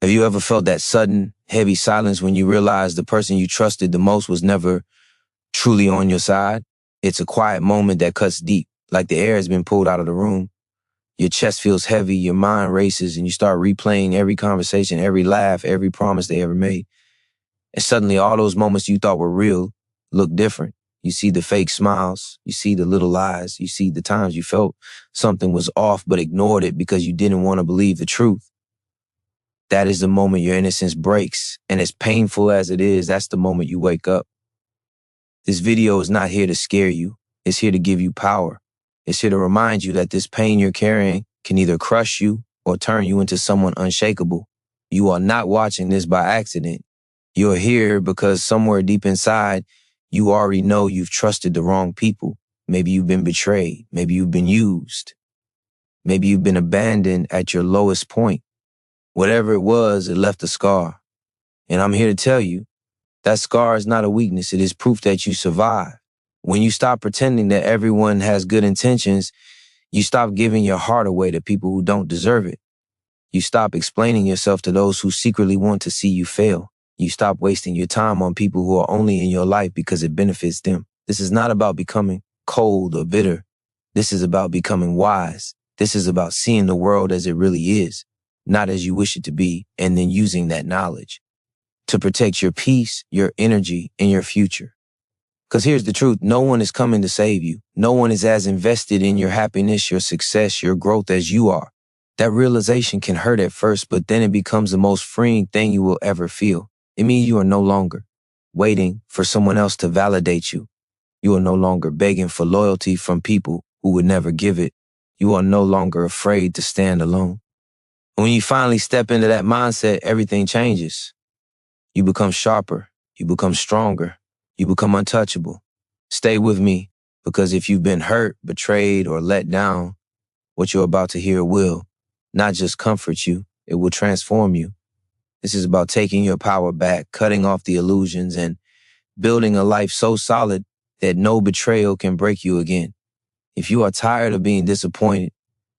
Have you ever felt that sudden, heavy silence when you realize the person you trusted the most was never truly on your side? It's a quiet moment that cuts deep, like the air has been pulled out of the room. Your chest feels heavy, your mind races, and you start replaying every conversation, every laugh, every promise they ever made. And suddenly all those moments you thought were real look different. You see the fake smiles, you see the little lies, you see the times you felt something was off but ignored it because you didn't want to believe the truth. That is the moment your innocence breaks, and as painful as it is, that's the moment you wake up. This video is not here to scare you. It's here to give you power. It's here to remind you that this pain you're carrying can either crush you or turn you into someone unshakable. You are not watching this by accident. You're here because somewhere deep inside, you already know you've trusted the wrong people. Maybe you've been betrayed. Maybe you've been used. Maybe you've been abandoned at your lowest point. Whatever it was, it left a scar. And I'm here to tell you, that scar is not a weakness. It is proof that you survived. When you stop pretending that everyone has good intentions, you stop giving your heart away to people who don't deserve it. You stop explaining yourself to those who secretly want to see you fail. You stop wasting your time on people who are only in your life because it benefits them. This is not about becoming cold or bitter. This is about becoming wise. This is about seeing the world as it really is, not as you wish it to be, and then using that knowledge to protect your peace, your energy, and your future. Because here's the truth, no one is coming to save you. No one is as invested in your happiness, your success, your growth as you are. That realization can hurt at first, but then it becomes the most freeing thing you will ever feel. It means you are no longer waiting for someone else to validate you. You are no longer begging for loyalty from people who would never give it. You are no longer afraid to stand alone. When you finally step into that mindset, everything changes. You become sharper. You become stronger. You become untouchable. Stay with me, because if you've been hurt, betrayed, or let down, what you're about to hear will not just comfort you, it will transform you. This is about taking your power back, cutting off the illusions, and building a life so solid that no betrayal can break you again. If you are tired of being disappointed,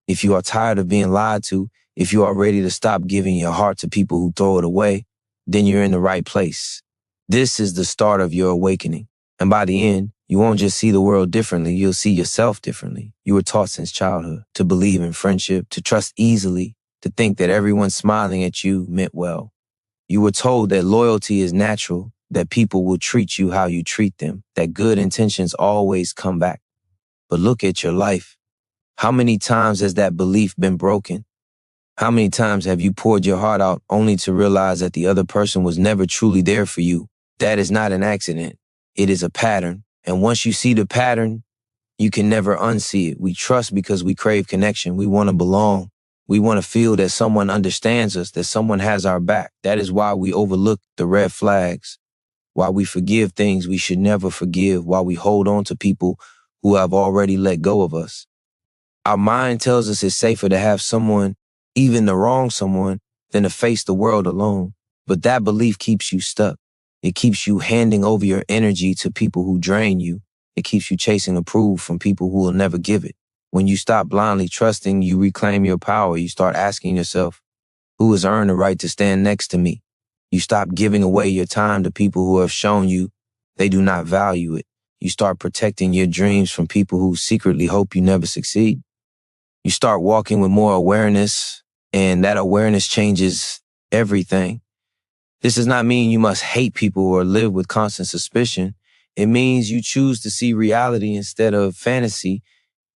if you are tired of being lied to, if you are ready to stop giving your heart to people who throw it away, then you're in the right place. This is the start of your awakening. And by the end, you won't just see the world differently, you'll see yourself differently. You were taught since childhood to believe in friendship, to trust easily, to think that everyone smiling at you meant well. You were told that loyalty is natural, that people will treat you how you treat them, that good intentions always come back. But look at your life. How many times has that belief been broken? How many times have you poured your heart out only to realize that the other person was never truly there for you? That is not an accident. It is a pattern. And once you see the pattern, you can never unsee it. We trust because we crave connection. We want to belong. We want to feel that someone understands us, that someone has our back. That is why we overlook the red flags, why we forgive things we should never forgive, why we hold on to people who have already let go of us. Our mind tells us it's safer to have someone, even the wrong someone, than to face the world alone. But that belief keeps you stuck. It keeps you handing over your energy to people who drain you. It keeps you chasing approval from people who will never give it. When you stop blindly trusting, you reclaim your power. You start asking yourself, who has earned the right to stand next to me? You stop giving away your time to people who have shown you they do not value it. You start protecting your dreams from people who secretly hope you never succeed. You start walking with more awareness, and that awareness changes everything. This does not mean you must hate people or live with constant suspicion. It means you choose to see reality instead of fantasy.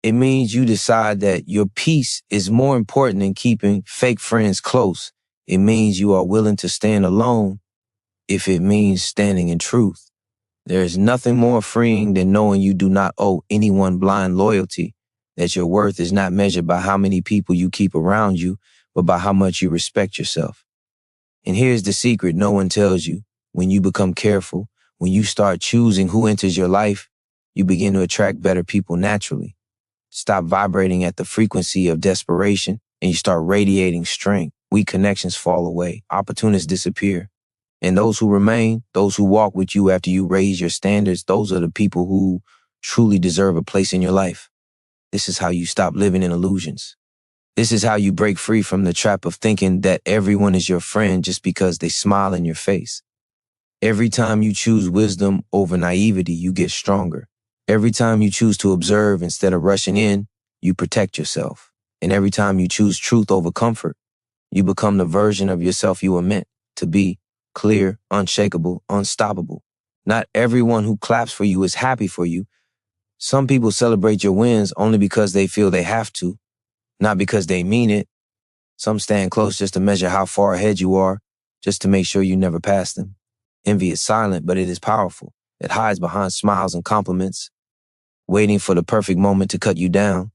It means you decide that your peace is more important than keeping fake friends close. It means you are willing to stand alone if it means standing in truth. There is nothing more freeing than knowing you do not owe anyone blind loyalty, that your worth is not measured by how many people you keep around you, but by how much you respect yourself. And here's the secret no one tells you. When you become careful, when you start choosing who enters your life, you begin to attract better people naturally. Stop vibrating at the frequency of desperation, and you start radiating strength. Weak connections fall away. Opportunities disappear. And those who remain, those who walk with you after you raise your standards, those are the people who truly deserve a place in your life. This is how you stop living in illusions. This is how you break free from the trap of thinking that everyone is your friend just because they smile in your face. Every time you choose wisdom over naivety, you get stronger. Every time you choose to observe instead of rushing in, you protect yourself. And every time you choose truth over comfort, you become the version of yourself you were meant to be: clear, unshakable, unstoppable. Not everyone who claps for you is happy for you. Some people celebrate your wins only because they feel they have to, not because they mean it. Some stand close just to measure how far ahead you are, just to make sure you never pass them. Envy is silent, but it is powerful. It hides behind smiles and compliments, waiting for the perfect moment to cut you down.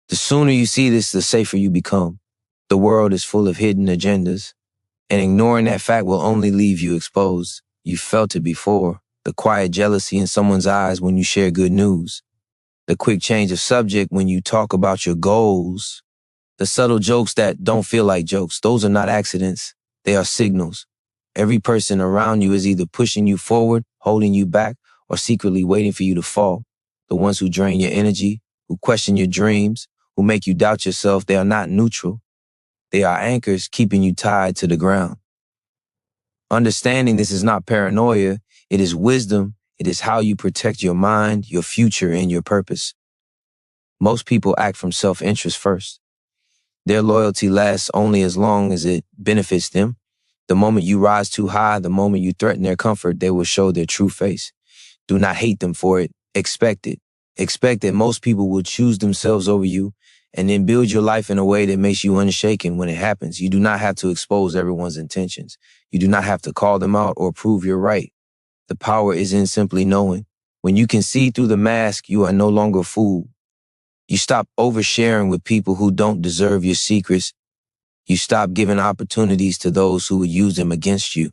The sooner you see this, the safer you become. The world is full of hidden agendas, and ignoring that fact will only leave you exposed. You felt it before. The quiet jealousy in someone's eyes when you share good news. The quick change of subject when you talk about your goals. The subtle jokes that don't feel like jokes. Those are not accidents. They are signals. Every person around you is either pushing you forward, holding you back, or secretly waiting for you to fall. The ones who drain your energy, who question your dreams, who make you doubt yourself, they are not neutral. They are anchors keeping you tied to the ground. Understanding this is not paranoia, it is wisdom. It is how you protect your mind, your future, and your purpose. Most people act from self-interest first. Their loyalty lasts only as long as it benefits them. The moment you rise too high, the moment you threaten their comfort, they will show their true face. Do not hate them for it. Expect it. Expect that most people will choose themselves over you, and then build your life in a way that makes you unshaken when it happens. You do not have to expose everyone's intentions. You do not have to call them out or prove you're right. The power is in simply knowing. When you can see through the mask, you are no longer fooled. You stop oversharing with people who don't deserve your secrets. You stop giving opportunities to those who would use them against you.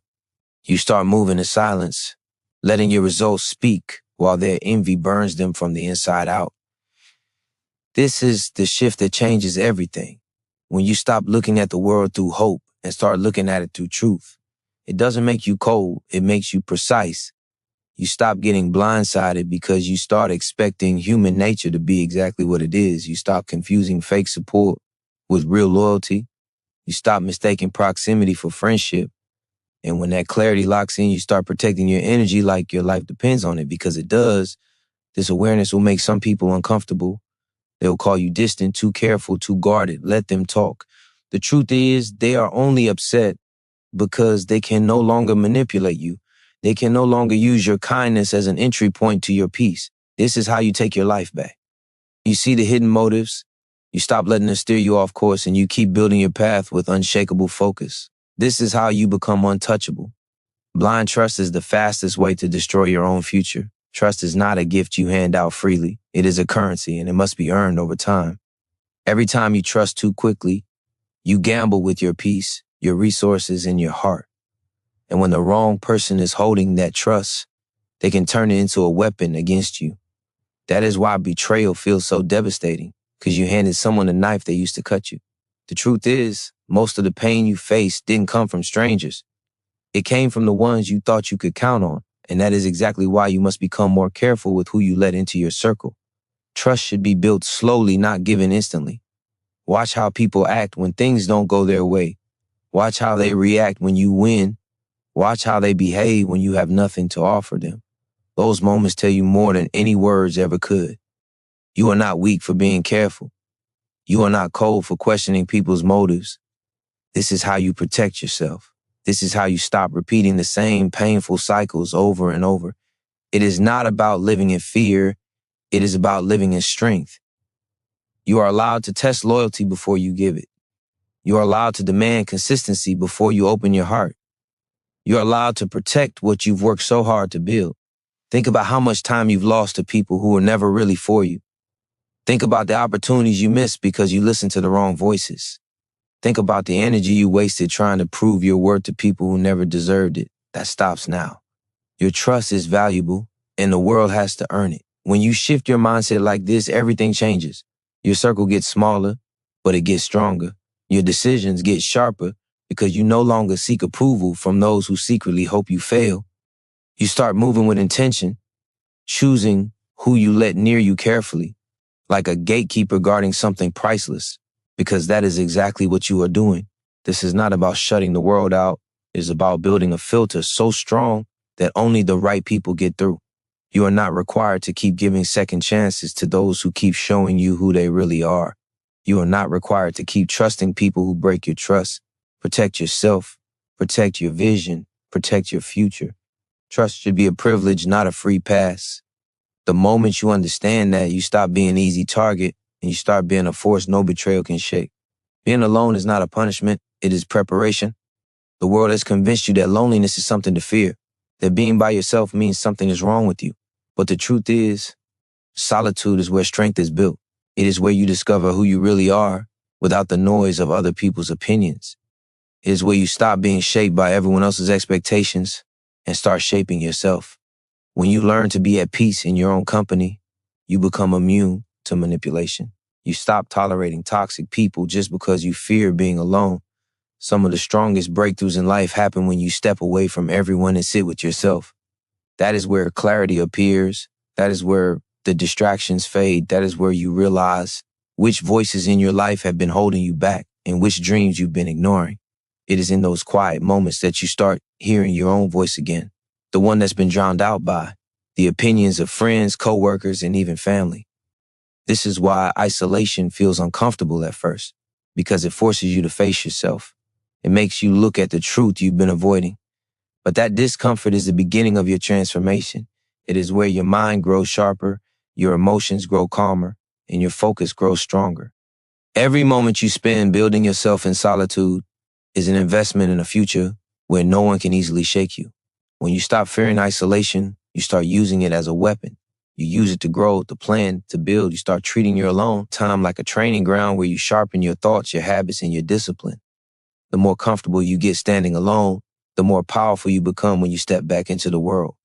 You start moving in silence, letting your results speak while their envy burns them from the inside out. This is the shift that changes everything. When you stop looking at the world through hope and start looking at it through truth. It doesn't make you cold, it makes you precise. You stop getting blindsided because you start expecting human nature to be exactly what it is. You stop confusing fake support with real loyalty. You stop mistaking proximity for friendship. And when that clarity locks in, you start protecting your energy like your life depends on it, because it does. This awareness will make some people uncomfortable. They'll call you distant, too careful, too guarded. Let them talk. The truth is, they are only upset because they can no longer manipulate you. They can no longer use your kindness as an entry point to your peace. This is how you take your life back. You see the hidden motives. You stop letting them steer you off course, and you keep building your path with unshakable focus. This is how you become untouchable. Blind trust is the fastest way to destroy your own future. Trust is not a gift you hand out freely. It is a currency, and it must be earned over time. Every time you trust too quickly, you gamble with your peace, your resources, and your heart. And when the wrong person is holding that trust, they can turn it into a weapon against you. That is why betrayal feels so devastating, because you handed someone a knife that used to cut you. The truth is, most of the pain you faced didn't come from strangers. It came from the ones you thought you could count on, and that is exactly why you must become more careful with who you let into your circle. Trust should be built slowly, not given instantly. Watch how people act when things don't go their way. Watch how they react when you win. Watch how they behave when you have nothing to offer them. Those moments tell you more than any words ever could. You are not weak for being careful. You are not cold for questioning people's motives. This is how you protect yourself. This is how you stop repeating the same painful cycles over and over. It is not about living in fear. It is about living in strength. You are allowed to test loyalty before you give it. You are allowed to demand consistency before you open your heart. You're allowed to protect what you've worked so hard to build. Think about how much time you've lost to people who were never really for you. Think about the opportunities you missed because you listened to the wrong voices. Think about the energy you wasted trying to prove your worth to people who never deserved it. That stops now. Your trust is valuable, and the world has to earn it. When you shift your mindset like this, everything changes. Your circle gets smaller, but it gets stronger. Your decisions get sharper because you no longer seek approval from those who secretly hope you fail. You start moving with intention, choosing who you let near you carefully, like a gatekeeper guarding something priceless. because that is exactly what you are doing. This is not about shutting the world out. It is about building a filter so strong that only the right people get through. You are not required to keep giving second chances to those who keep showing you who they really are. You are not required to keep trusting people who break your trust. Protect yourself. Protect your vision. Protect your future. Trust should be a privilege, not a free pass. The moment you understand that, you stop being an easy target and you start being a force no betrayal can shake. Being alone is not a punishment. It is preparation. The world has convinced you that loneliness is something to fear, that being by yourself means something is wrong with you. But the truth is, solitude is where strength is built. It is where you discover who you really are without the noise of other people's opinions. It is where you stop being shaped by everyone else's expectations and start shaping yourself. When you learn to be at peace in your own company, you become immune to manipulation. You stop tolerating toxic people just because you fear being alone. Some of the strongest breakthroughs in life happen when you step away from everyone and sit with yourself. That is where clarity appears. That is where the distractions fade. That is where you realize which voices in your life have been holding you back and which dreams you've been ignoring. It is in those quiet moments that you start hearing your own voice again, the one that's been drowned out by the opinions of friends, coworkers, and even family. This is why isolation feels uncomfortable at first, because it forces you to face yourself. It makes you look at the truth you've been avoiding. But that discomfort is the beginning of your transformation. It is where your mind grows sharper, your emotions grow calmer, and your focus grows stronger. Every moment you spend building yourself in solitude is an investment in a future where no one can easily shake you. When you stop fearing isolation, you start using it as a weapon. You use it to grow, to plan, to build. You start treating your alone time like a training ground where you sharpen your thoughts, your habits, and your discipline. The more comfortable you get standing alone, the more powerful you become when you step back into the world.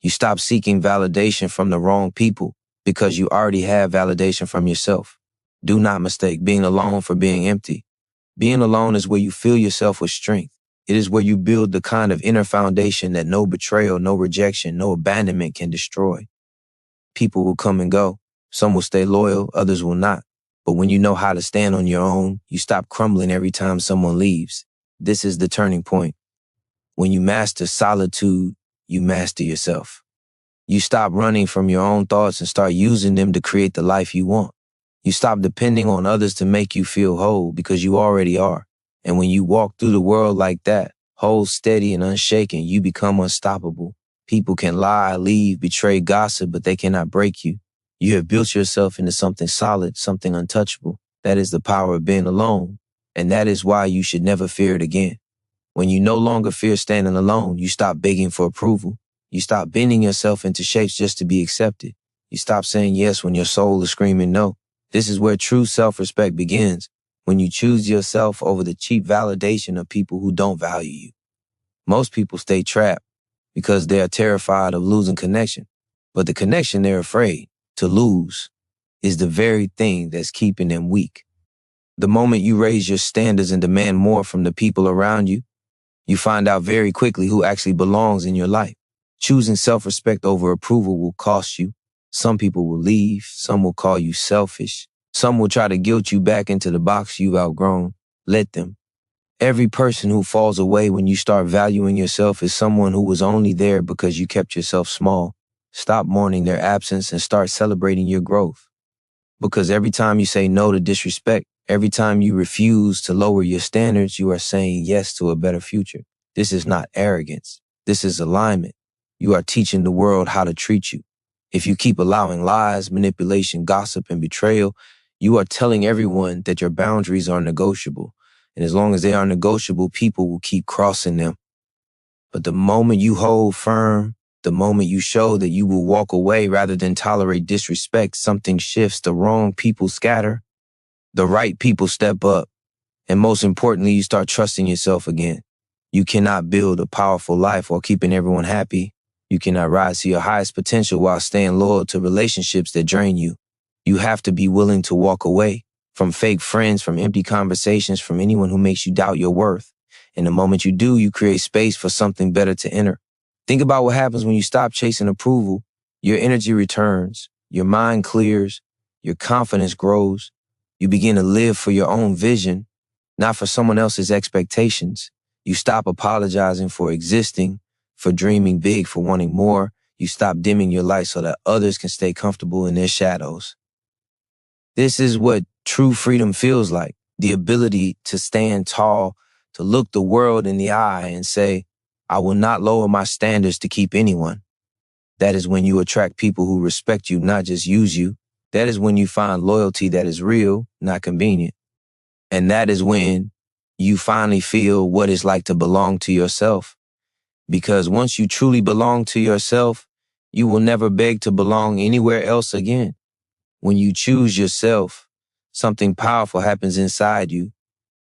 You stop seeking validation from the wrong people because you already have validation from yourself. Do not mistake being alone for being empty. Being alone is where you fill yourself with strength. It is where you build the kind of inner foundation that no betrayal, no rejection, no abandonment can destroy. People will come and go. Some will stay loyal, others will not. But when you know how to stand on your own, you stop crumbling every time someone leaves. This is the turning point. When you master solitude, you master yourself. You stop running from your own thoughts and start using them to create the life you want. You stop depending on others to make you feel whole because you already are. And when you walk through the world like that, whole, steady, and unshaken, you become unstoppable. People can lie, leave, betray, gossip, but they cannot break you. You have built yourself into something solid, something untouchable. That is the power of being alone. And that is why you should never fear it again. When you no longer fear standing alone, you stop begging for approval. You stop bending yourself into shapes just to be accepted. You stop saying yes when your soul is screaming no. This is where true self-respect begins, when you choose yourself over the cheap validation of people who don't value you. Most people stay trapped because they are terrified of losing connection. But the connection they're afraid to lose is the very thing that's keeping them weak. The moment you raise your standards and demand more from the people around you, you find out very quickly who actually belongs in your life. Choosing self-respect over approval will cost you. Some people will leave. Some will call you selfish. Some will try to guilt you back into the box you've outgrown. Let them. Every person who falls away when you start valuing yourself is someone who was only there because you kept yourself small. Stop mourning their absence and start celebrating your growth. Because every time you say no to disrespect, every time you refuse to lower your standards, you are saying yes to a better future. This is not arrogance. This is alignment. You are teaching the world how to treat you. If you keep allowing lies, manipulation, gossip, and betrayal, you are telling everyone that your boundaries are negotiable. And as long as they are negotiable, people will keep crossing them. But the moment you hold firm, the moment you show that you will walk away rather than tolerate disrespect, something shifts. The wrong people scatter. The right people step up. And most importantly, you start trusting yourself again. You cannot build a powerful life while keeping everyone happy. You cannot rise to your highest potential while staying loyal to relationships that drain you. You have to be willing to walk away from fake friends, from empty conversations, from anyone who makes you doubt your worth. And the moment you do, you create space for something better to enter. Think about what happens when you stop chasing approval. Your energy returns, your mind clears, your confidence grows. You begin to live for your own vision, not for someone else's expectations. You stop apologizing for existing, for dreaming big, for wanting more. You stop dimming your light so that others can stay comfortable in their shadows. This is what true freedom feels like. The ability to stand tall, to look the world in the eye and say, I will not lower my standards to keep anyone. That is when you attract people who respect you, not just use you. That is when you find loyalty that is real, not convenient. And that is when you finally feel what it's like to belong to yourself. Because once you truly belong to yourself, you will never beg to belong anywhere else again. When you choose yourself, something powerful happens inside you.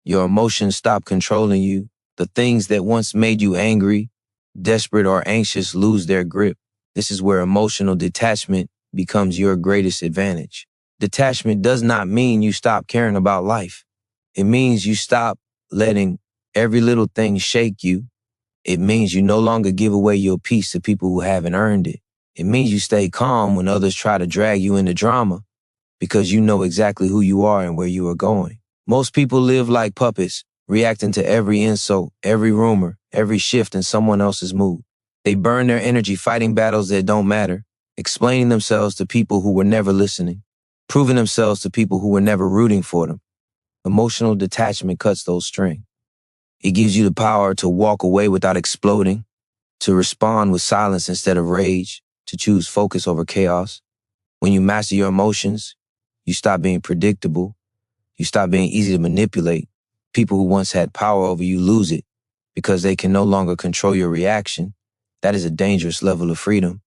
Your emotions stop controlling you. The things that once made you angry, desperate, or anxious lose their grip. This is where emotional detachment becomes your greatest advantage. Detachment does not mean you stop caring about life. It means you stop letting every little thing shake you. It means you no longer give away your peace to people who haven't earned it. It means you stay calm when others try to drag you into drama because you know exactly who you are and where you are going. Most people live like puppets, reacting to every insult, every rumor, every shift in someone else's mood. They burn their energy fighting battles that don't matter, explaining themselves to people who were never listening, proving themselves to people who were never rooting for them. Emotional detachment cuts those strings. It gives you the power to walk away without exploding, to respond with silence instead of rage, to choose focus over chaos. When you master your emotions, you stop being predictable. You stop being easy to manipulate. People who once had power over you lose it because they can no longer control your reaction. That is a dangerous level of freedom.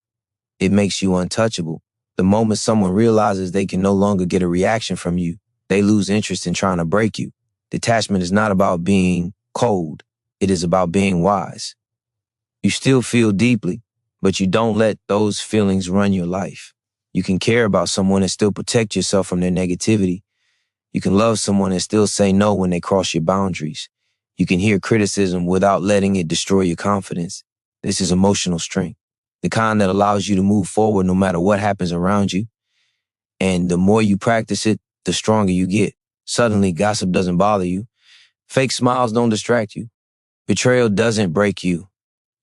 It makes you untouchable. The moment someone realizes they can no longer get a reaction from you, they lose interest in trying to break you. Detachment is not about being cold. It is about being wise. You still feel deeply, but you don't let those feelings run your life. You can care about someone and still protect yourself from their negativity. You can love someone and still say no when they cross your boundaries. You can hear criticism without letting it destroy your confidence. This is emotional strength, the kind that allows you to move forward no matter what happens around you. And the more you practice it, the stronger you get. Suddenly, gossip doesn't bother you. Fake smiles don't distract you. Betrayal doesn't break you.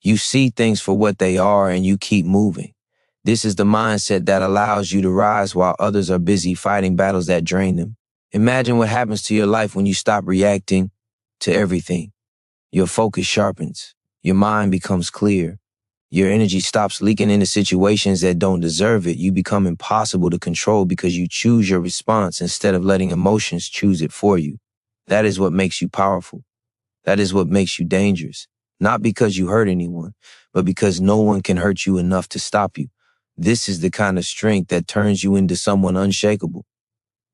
You see things for what they are and you keep moving. This is the mindset that allows you to rise while others are busy fighting battles that drain them. Imagine what happens to your life when you stop reacting to everything. Your focus sharpens. Your mind becomes clear. Your energy stops leaking into situations that don't deserve it. You become impossible to control because you choose your response instead of letting emotions choose it for you. That is what makes you powerful. That is what makes you dangerous. Not because you hurt anyone, but because no one can hurt you enough to stop you. This is the kind of strength that turns you into someone unshakable.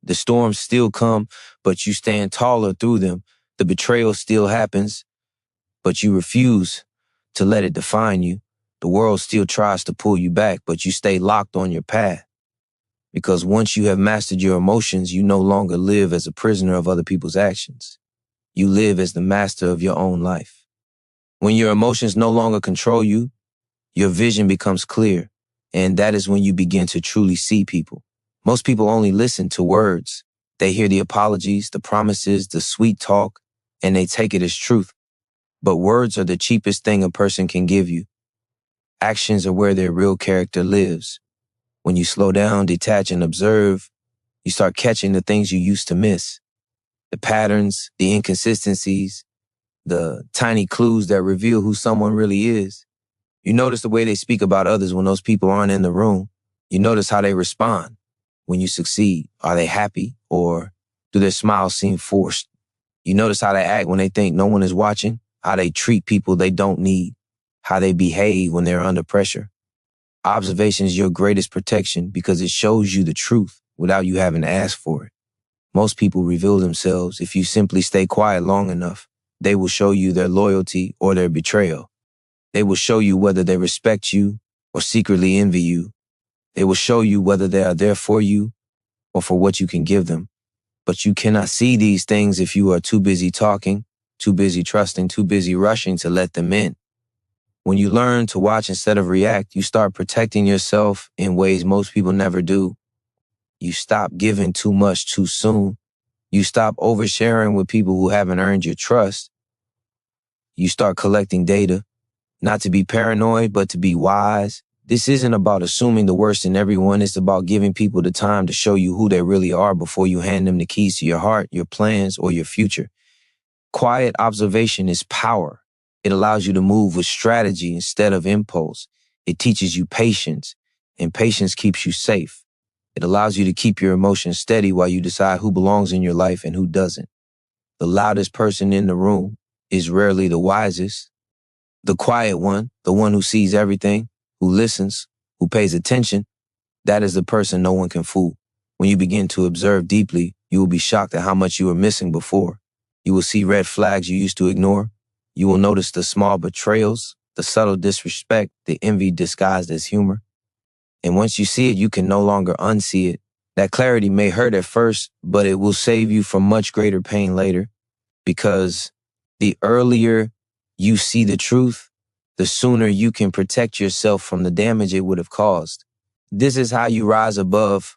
The storms still come, but you stand taller through them. The betrayal still happens, but you refuse to let it define you. The world still tries to pull you back, but you stay locked on your path. Because once you have mastered your emotions, you no longer live as a prisoner of other people's actions. You live as the master of your own life. When your emotions no longer control you, your vision becomes clear, and that is when you begin to truly see people. Most people only listen to words. They hear the apologies, the promises, the sweet talk, and they take it as truth. But words are the cheapest thing a person can give you. Actions are where their real character lives. When you slow down, detach, and observe, you start catching the things you used to miss. The patterns, the inconsistencies, the tiny clues that reveal who someone really is. You notice the way they speak about others when those people aren't in the room. You notice how they respond when you succeed. Are they happy or do their smiles seem forced? You notice how they act when they think no one is watching, how they treat people they don't need, how they behave when they're under pressure. Observation is your greatest protection because it shows you the truth without you having to ask for it. Most people reveal themselves if you simply stay quiet long enough. They will show you their loyalty or their betrayal. They will show you whether they respect you or secretly envy you. They will show you whether they are there for you or for what you can give them. But you cannot see these things if you are too busy talking, too busy trusting, too busy rushing to let them in. When you learn to watch instead of react, you start protecting yourself in ways most people never do. You stop giving too much too soon. You stop oversharing with people who haven't earned your trust. You start collecting data, not to be paranoid, but to be wise. This isn't about assuming the worst in everyone. It's about giving people the time to show you who they really are before you hand them the keys to your heart, your plans, or your future. Quiet observation is power. It allows you to move with strategy instead of impulse. It teaches you patience, and patience keeps you safe. It allows you to keep your emotions steady while you decide who belongs in your life and who doesn't. The loudest person in the room is rarely the wisest. The quiet one, the one who sees everything, who listens, who pays attention, that is the person no one can fool. When you begin to observe deeply, you will be shocked at how much you were missing before. You will see red flags you used to ignore. You will notice the small betrayals, the subtle disrespect, the envy disguised as humor. And once you see it, you can no longer unsee it. That clarity may hurt at first, but it will save you from much greater pain later. Because the earlier you see the truth, the sooner you can protect yourself from the damage it would have caused. This is how you rise above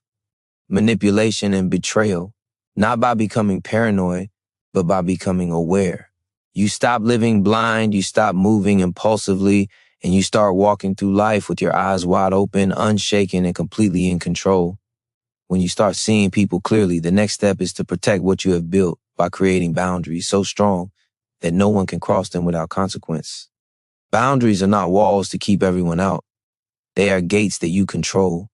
manipulation and betrayal, not by becoming paranoid, but by becoming aware. You stop living blind, you stop moving impulsively, and you start walking through life with your eyes wide open, unshaken, and completely in control. When you start seeing people clearly, the next step is to protect what you have built by creating boundaries so strong that no one can cross them without consequence. Boundaries are not walls to keep everyone out. They are gates that you control.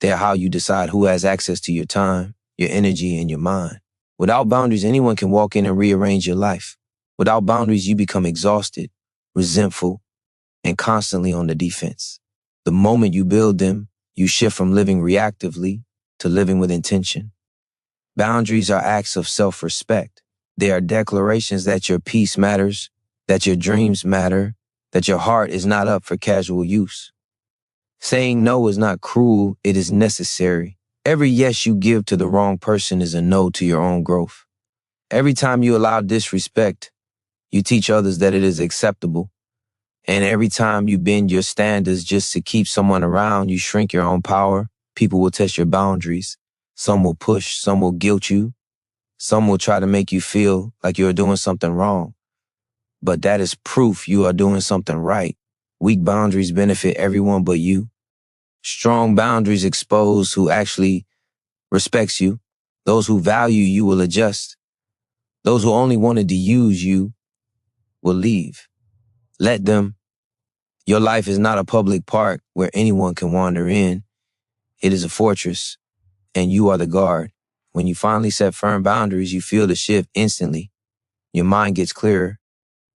They are how you decide who has access to your time, your energy, and your mind. Without boundaries, anyone can walk in and rearrange your life. Without boundaries, you become exhausted, resentful, and constantly on the defense. The moment you build them, you shift from living reactively to living with intention. Boundaries are acts of self-respect. They are declarations that your peace matters, that your dreams matter, that your heart is not up for casual use. Saying no is not cruel, it is necessary. Every yes you give to the wrong person is a no to your own growth. Every time you allow disrespect, you teach others that it is acceptable. And every time you bend your standards just to keep someone around, you shrink your own power. People will test your boundaries. Some will push, some will guilt you. Some will try to make you feel like you're doing something wrong. But that is proof you are doing something right. Weak boundaries benefit everyone but you. Strong boundaries expose who actually respects you. Those who value you will adjust. Those who only wanted to use you will leave. Let them. Your life is not a public park where anyone can wander in. It is a fortress, and you are the guard. When you finally set firm boundaries, you feel the shift instantly. Your mind gets clearer.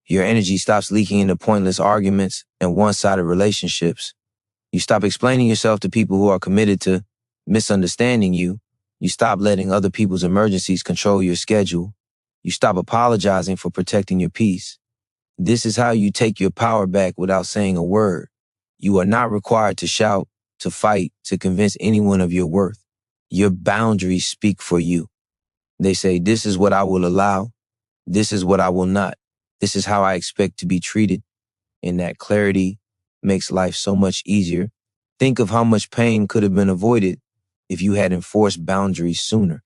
Your energy stops leaking into pointless arguments and one-sided relationships. You stop explaining yourself to people who are committed to misunderstanding you. You stop letting other people's emergencies control your schedule. You stop apologizing for protecting your peace. This is how you take your power back without saying a word. You are not required to shout, to fight, to convince anyone of your worth. Your boundaries speak for you. They say, this is what I will allow. This is what I will not. This is how I expect to be treated. And that clarity makes life so much easier. Think of how much pain could have been avoided if you had enforced boundaries sooner.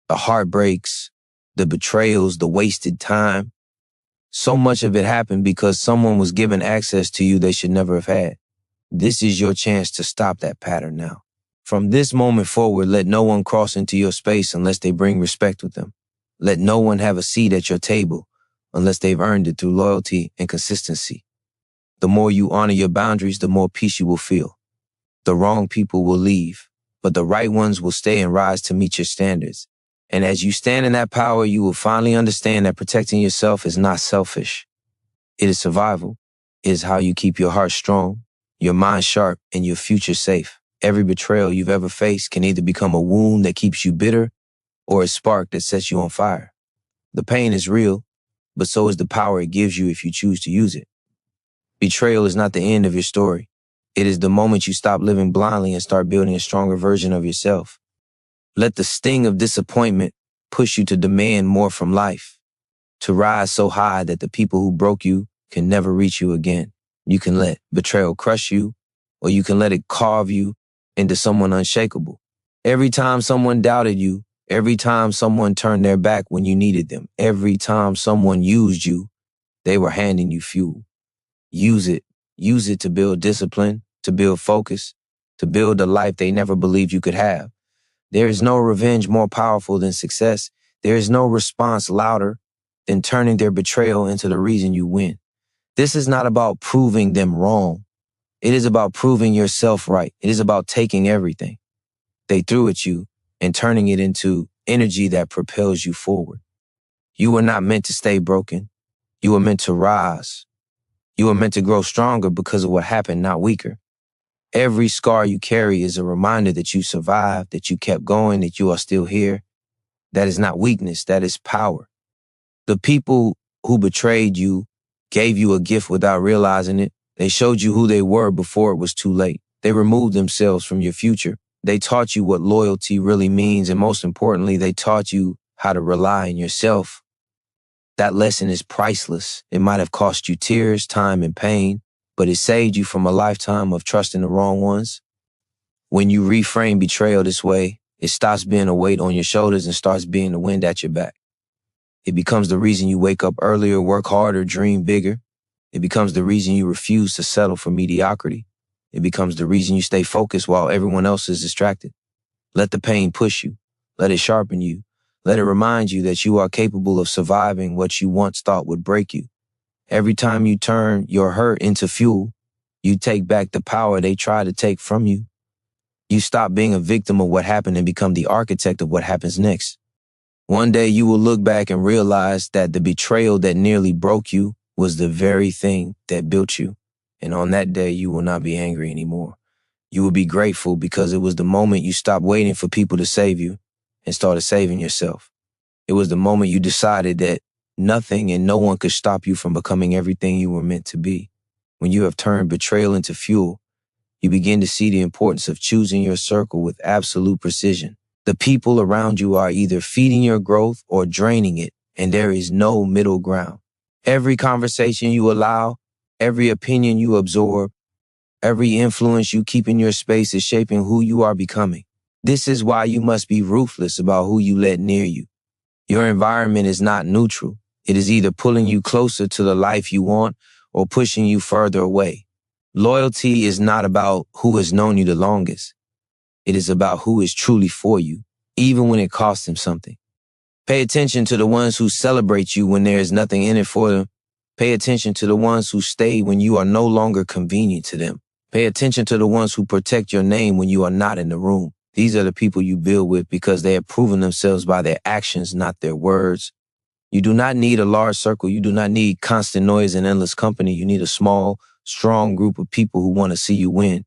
The heartbreaks, the betrayals, the wasted time. So much of it happened because someone was given access to you they should never have had. This is your chance to stop that pattern now. From this moment forward, let no one cross into your space unless they bring respect with them. Let no one have a seat at your table unless they've earned it through loyalty and consistency. The more you honor your boundaries, the more peace you will feel. The wrong people will leave, but the right ones will stay and rise to meet your standards. And as you stand in that power, you will finally understand that protecting yourself is not selfish. It is survival. It is how you keep your heart strong, your mind sharp, and your future safe. Every betrayal you've ever faced can either become a wound that keeps you bitter or a spark that sets you on fire. The pain is real, but so is the power it gives you if you choose to use it. Betrayal is not the end of your story. It is the moment you stop living blindly and start building a stronger version of yourself. Let the sting of disappointment push you to demand more from life, to rise so high that the people who broke you can never reach you again. You can let betrayal crush you, or you can let it carve you into someone unshakable. Every time someone doubted you, Every time someone turned their back when you needed them, every time someone used you, they were handing you fuel. Use it. Use it to build discipline, to build focus, to build the life they never believed you could have. There is no revenge more powerful than success. There is no response louder than turning their betrayal into the reason you win. This is not about proving them wrong. It is about proving yourself right. It is about taking everything they threw at you and turning it into energy that propels you forward. You were not meant to stay broken. You were meant to rise. You were meant to grow stronger because of what happened, not weaker. Every scar you carry is a reminder that you survived, that you kept going, that you are still here. That is not weakness, that is power. The people who betrayed you gave you a gift without realizing it. They showed you who they were before it was too late. They removed themselves from your future. They taught you what loyalty really means, and most importantly, they taught you how to rely on yourself. That lesson is priceless. It might have cost you tears, time, and pain, but it saved you from a lifetime of trusting the wrong ones. When you reframe betrayal this way, it stops being a weight on your shoulders and starts being the wind at your back. It becomes the reason you wake up earlier, work harder, dream bigger. It becomes the reason you refuse to settle for mediocrity. It becomes the reason you stay focused while everyone else is distracted. Let the pain push you. Let it sharpen you. Let it remind you that you are capable of surviving what you once thought would break you. Every time you turn your hurt into fuel, you take back the power they tried to take from you. You stop being a victim of what happened and become the architect of what happens next. One day you will look back and realize that the betrayal that nearly broke you was the very thing that built you. And on that day, you will not be angry anymore. You will be grateful because it was the moment you stopped waiting for people to save you and started saving yourself. It was the moment you decided that nothing and no one could stop you from becoming everything you were meant to be. When you have turned betrayal into fuel, you begin to see the importance of choosing your circle with absolute precision. The people around you are either feeding your growth or draining it, and there is no middle ground. Every conversation you allow, every opinion you absorb, every influence you keep in your space is shaping who you are becoming. This is why you must be ruthless about who you let near you. Your environment is not neutral. It is either pulling you closer to the life you want or pushing you further away. Loyalty is not about who has known you the longest. It is about who is truly for you, even when it costs them something. Pay attention to the ones who celebrate you when there is nothing in it for them. Pay attention to the ones who stay when you are no longer convenient to them. Pay attention to the ones who protect your name when you are not in the room. These are the people you build with because they have proven themselves by their actions, not their words. You do not need a large circle. You do not need constant noise and endless company. You need a small, strong group of people who want to see you win.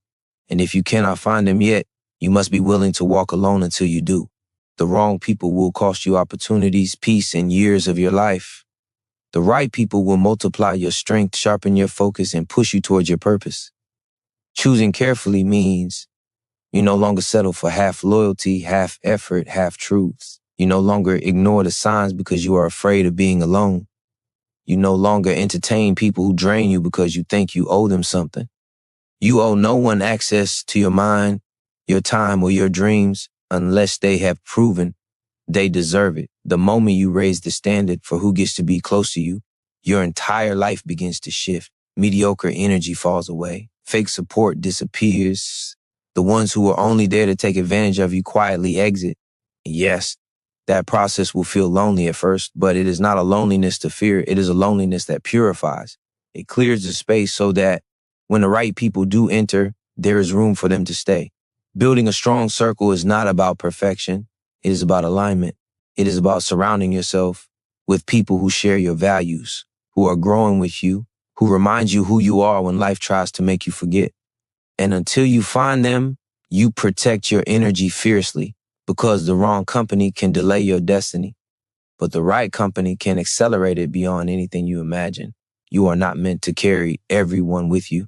And if you cannot find them yet, you must be willing to walk alone until you do. The wrong people will cost you opportunities, peace, and years of your life. The right people will multiply your strength, sharpen your focus, and push you towards your purpose. Choosing carefully means you no longer settle for half loyalty, half effort, half truths. You no longer ignore the signs because you are afraid of being alone. You no longer entertain people who drain you because you think you owe them something. You owe no one access to your mind, your time, or your dreams unless they have proven they deserve it. The moment you raise the standard for who gets to be close to you, your entire life begins to shift. Mediocre energy falls away. Fake support disappears. The ones who are only there to take advantage of you quietly exit. Yes, that process will feel lonely at first, but it is not a loneliness to fear. It is a loneliness that purifies. It clears the space so that when the right people do enter, there is room for them to stay. Building a strong circle is not about perfection. It is about alignment. It is about surrounding yourself with people who share your values, who are growing with you, who remind you who you are when life tries to make you forget. And until you find them, you protect your energy fiercely because the wrong company can delay your destiny, but the right company can accelerate it beyond anything you imagine. You are not meant to carry everyone with you.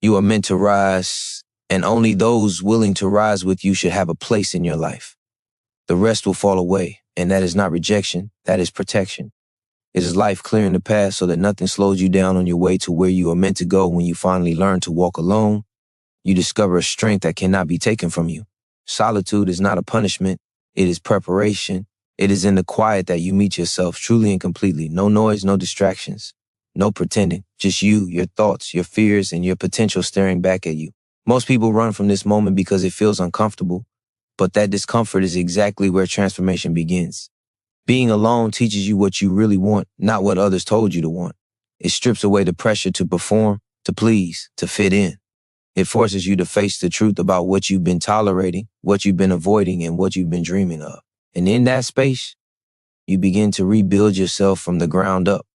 You are meant to rise, and only those willing to rise with you should have a place in your life. The rest will fall away, and that is not rejection, that is protection. It is life clearing the path so that nothing slows you down on your way to where you are meant to go. When you finally learn to walk alone, you discover a strength that cannot be taken from you. Solitude is not a punishment, It is preparation. It is in the quiet that you meet yourself truly and completely. No noise, no distractions, no pretending. Just you, your thoughts, your fears, and your potential staring back at you. Most people run from this moment because it feels uncomfortable, but that discomfort is exactly where transformation begins. Being alone teaches you what you really want, not what others told you to want. It strips away the pressure to perform, to please, to fit in. It forces you to face the truth about what you've been tolerating, what you've been avoiding, and what you've been dreaming of. And in that space, you begin to rebuild yourself from the ground up.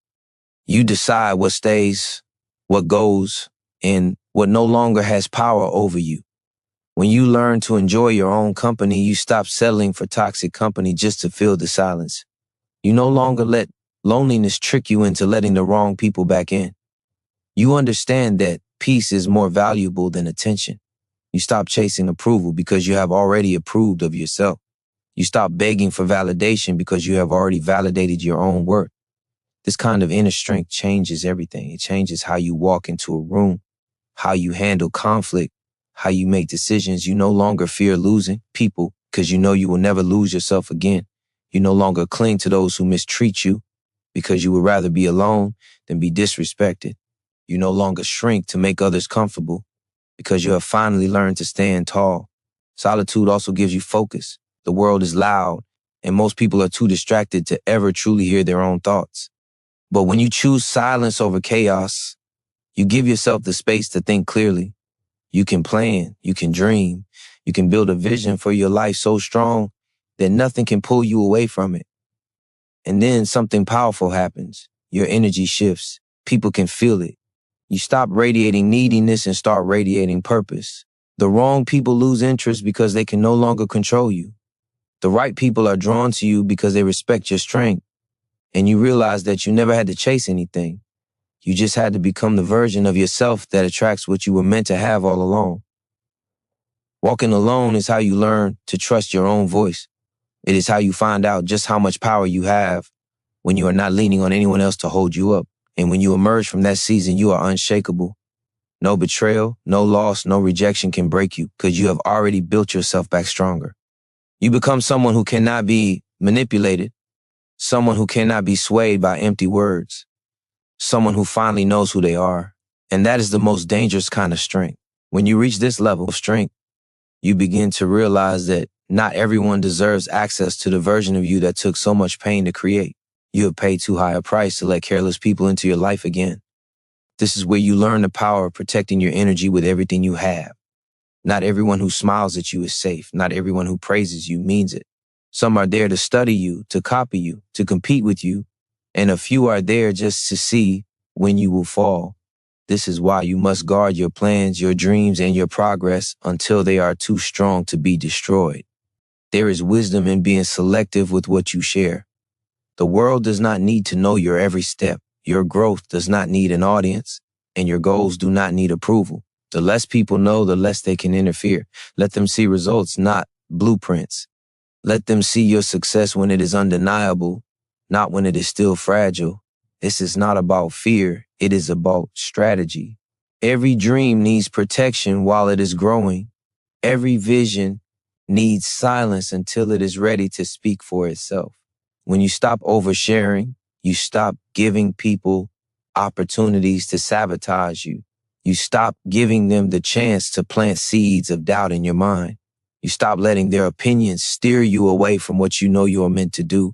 You decide what stays, what goes, and what no longer has power over you. When you learn to enjoy your own company, you stop settling for toxic company just to fill the silence. You no longer let loneliness trick you into letting the wrong people back in. You understand that peace is more valuable than attention. You stop chasing approval because you have already approved of yourself. You stop begging for validation because you have already validated your own worth. This kind of inner strength changes everything. It changes how you walk into a room, how you handle conflict, how you make decisions. You no longer fear losing people because you know you will never lose yourself again. You no longer cling to those who mistreat you because you would rather be alone than be disrespected. You no longer shrink to make others comfortable because you have finally learned to stand tall. Solitude also gives you focus. The world is loud, and most people are too distracted to ever truly hear their own thoughts. But when you choose silence over chaos, you give yourself the space to think clearly. You can plan, you can dream, you can build a vision for your life so strong that nothing can pull you away from it. And then something powerful happens. Your energy shifts. People can feel it. You stop radiating neediness and start radiating purpose. The wrong people lose interest because they can no longer control you. The right people are drawn to you because they respect your strength. And you realize that you never had to chase anything. You just had to become the version of yourself that attracts what you were meant to have all along. Walking alone is how you learn to trust your own voice. It is how you find out just how much power you have when you are not leaning on anyone else to hold you up. And when you emerge from that season, you are unshakable. No betrayal, no loss, no rejection can break you because you have already built yourself back stronger. You become someone who cannot be manipulated, someone who cannot be swayed by empty words, someone who finally knows who they are. And that is the most dangerous kind of strength. When you reach this level of strength, you begin to realize that not everyone deserves access to the version of you that took so much pain to create. You have paid too high a price to let careless people into your life again. This is where you learn the power of protecting your energy with everything you have. Not everyone who smiles at you is safe. Not everyone who praises you means it. Some are there to study you, to copy you, to compete with you, and a few are there just to see when you will fall. This is why you must guard your plans, your dreams, and your progress until they are too strong to be destroyed. There is wisdom in being selective with what you share. The world does not need to know your every step. Your growth does not need an audience, and your goals do not need approval. The less people know, the less they can interfere. Let them see results, not blueprints. Let them see your success when it is undeniable, not when it is still fragile. This is not about fear. It is about strategy. Every dream needs protection while it is growing. Every vision needs silence until it is ready to speak for itself. When you stop oversharing, you stop giving people opportunities to sabotage you. You stop giving them the chance to plant seeds of doubt in your mind. You stop letting their opinions steer you away from what you know you are meant to do.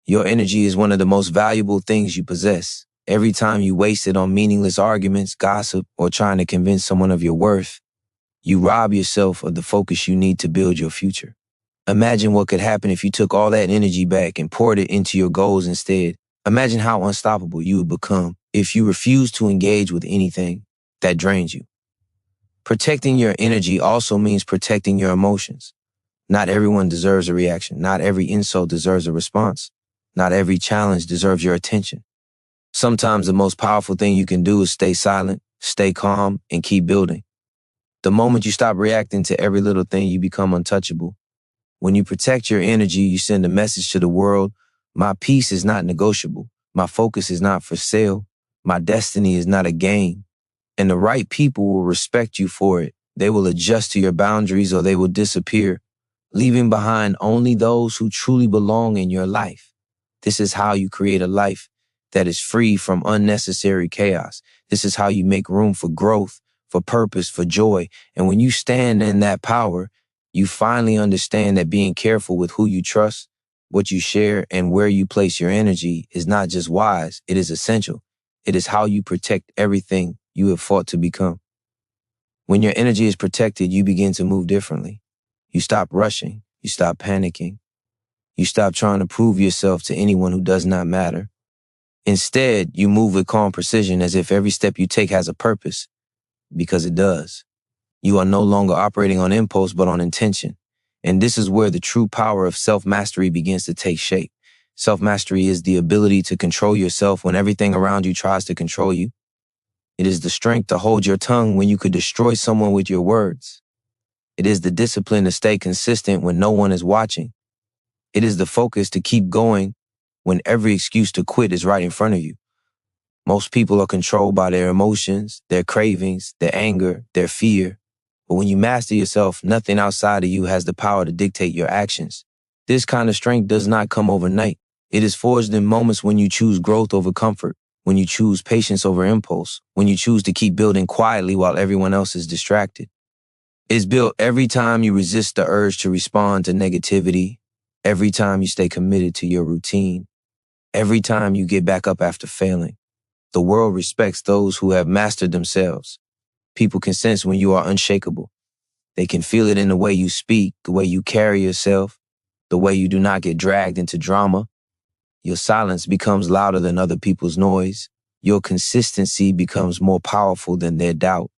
Your energy is one of the most valuable things you possess. Every time you waste it on meaningless arguments, gossip, or trying to convince someone of your worth, you rob yourself of the focus you need to build your future. Imagine what could happen if you took all that energy back and poured it into your goals instead. Imagine how unstoppable you would become if you refuse to engage with anything that drains you. Protecting your energy also means protecting your emotions. Not everyone deserves a reaction. Not every insult deserves a response. Not every challenge deserves your attention. Sometimes the most powerful thing you can do is stay silent, stay calm, and keep building. The moment you stop reacting to every little thing, you become untouchable. When you protect your energy, you send a message to the world. My peace is not negotiable. My focus is not for sale. My destiny is not a game. And the right people will respect you for it. They will adjust to your boundaries or they will disappear. leaving behind only those who truly belong in your life. This is how you create a life that is free from unnecessary chaos. This is how you make room for growth, for purpose, for joy. And when you stand in that power, you finally understand that being careful with who you trust, what you share, and where you place your energy is not just wise, it is essential. It is how you protect everything you have fought to become. When your energy is protected, you begin to move differently. You stop rushing. You stop panicking. You stop trying to prove yourself to anyone who does not matter. Instead, you move with calm precision as if every step you take has a purpose, because it does. You are no longer operating on impulse, but on intention. And this is where the true power of self-mastery begins to take shape. Self-mastery is the ability to control yourself when everything around you tries to control you. It is the strength to hold your tongue when you could destroy someone with your words. It is the discipline to stay consistent when no one is watching. It is the focus to keep going when every excuse to quit is right in front of you. Most people are controlled by their emotions, their cravings, their anger, their fear. But when you master yourself, nothing outside of you has the power to dictate your actions. This kind of strength does not come overnight. It is forged in moments when you choose growth over comfort, when you choose patience over impulse, when you choose to keep building quietly while everyone else is distracted. It's built every time you resist the urge to respond to negativity, every time you stay committed to your routine, every time you get back up after failing. The world respects those who have mastered themselves. People can sense when you are unshakable. They can feel it in the way you speak, the way you carry yourself, the way you do not get dragged into drama. Your silence becomes louder than other people's noise. Your consistency becomes more powerful than their doubt.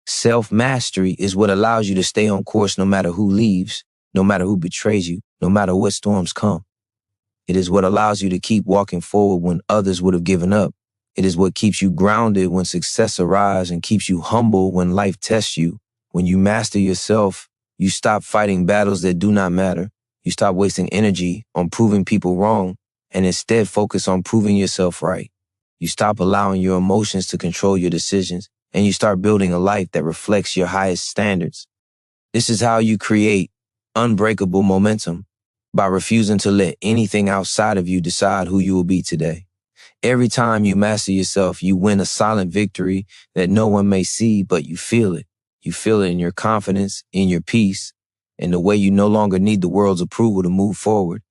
Self-mastery is what allows you to stay on course no matter who leaves, no matter who betrays you, no matter what storms come. It is what allows you to keep walking forward when others would have given up. It is what keeps you grounded when success arrives and keeps you humble when life tests you. When you master yourself, you stop fighting battles that do not matter. You stop wasting energy on proving people wrong and instead focus on proving yourself right. You stop allowing your emotions to control your decisions and you start building a life that reflects your highest standards. This is how you create unbreakable momentum, by refusing to let anything outside of you decide who you will be today. Every time you master yourself, you win a silent victory that no one may see, but you feel it. You feel it in your confidence, in your peace, in the way you no longer need the world's approval to move forward.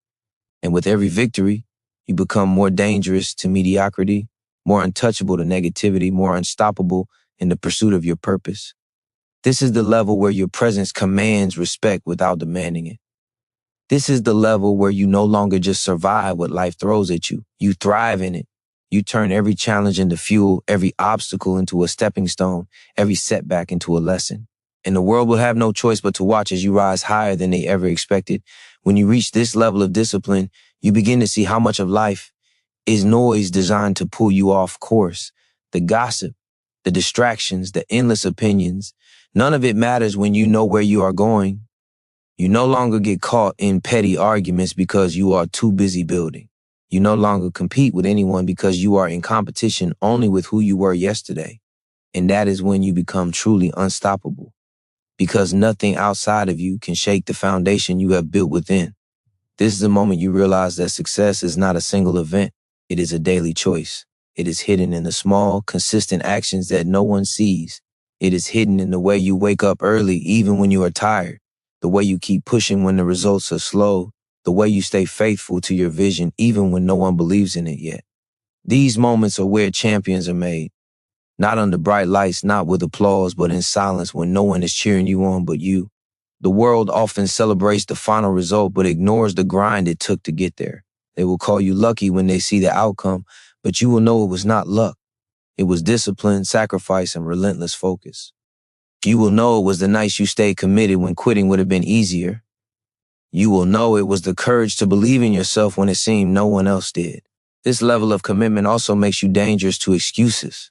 And with every victory, you become more dangerous to mediocrity, more untouchable to negativity, more unstoppable in the pursuit of your purpose. This is the level where your presence commands respect without demanding it. This is the level where you no longer just survive what life throws at you. You thrive in it. You turn every challenge into fuel, every obstacle into a stepping stone, every setback into a lesson. And the world will have no choice but to watch as you rise higher than they ever expected. When you reach this level of discipline, you begin to see how much of life is noise designed to pull you off course. The gossip, the distractions, the endless opinions, none of it matters when you know where you are going. You no longer get caught in petty arguments because you are too busy building. You no longer compete with anyone because you are in competition only with who you were yesterday. And that is when you become truly unstoppable, because nothing outside of you can shake the foundation you have built within. This is the moment you realize that success is not a single event. It is a daily choice. It is hidden in the small, consistent actions that no one sees. It is hidden in the way you wake up early even when you are tired, the way you keep pushing when the results are slow, the way you stay faithful to your vision even when no one believes in it yet. These moments are where champions are made. Not under bright lights, not with applause, but in silence when no one is cheering you on but you. The world often celebrates the final result but ignores the grind it took to get there. They will call you lucky when they see the outcome, but you will know it was not luck. It was discipline, sacrifice, and relentless focus. You will know it was the nights you stayed committed when quitting would have been easier. You will know it was the courage to believe in yourself when it seemed no one else did. This level of commitment also makes you dangerous to excuses.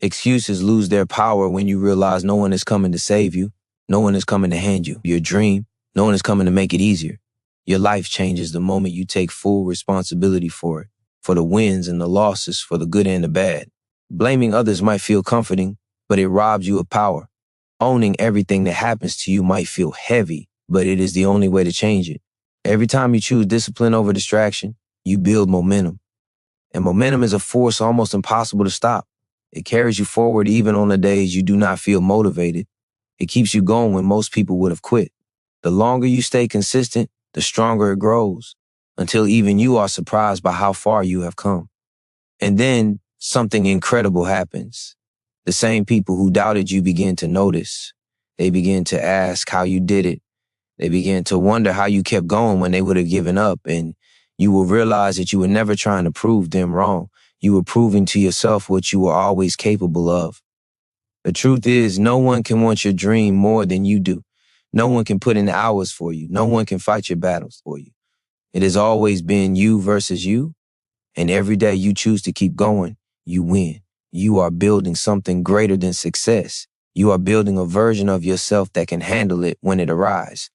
Excuses lose their power when you realize no one is coming to save you. No one is coming to hand you your dream. No one is coming to make it easier. Your life changes the moment you take full responsibility for it, for the wins and the losses, for the good and the bad. Blaming others might feel comforting, but it robs you of power. Owning everything that happens to you might feel heavy, but it is the only way to change it. Every time you choose discipline over distraction, you build momentum. And momentum is a force almost impossible to stop. It carries you forward even on the days you do not feel motivated. It keeps you going when most people would have quit. The longer you stay consistent, the stronger it grows, until even you are surprised by how far you have come. And then something incredible happens. The same people who doubted you begin to notice. They begin to ask how you did it. They begin to wonder how you kept going when they would have given up, and you will realize that you were never trying to prove them wrong. You were proving to yourself what you were always capable of. The truth is, no one can want your dream more than you do. No one can put in the hours for you. No one can fight your battles for you. It has always been you versus you, and every day you choose to keep going, you win. You are building something greater than success. You are building a version of yourself that can handle it when it arrives.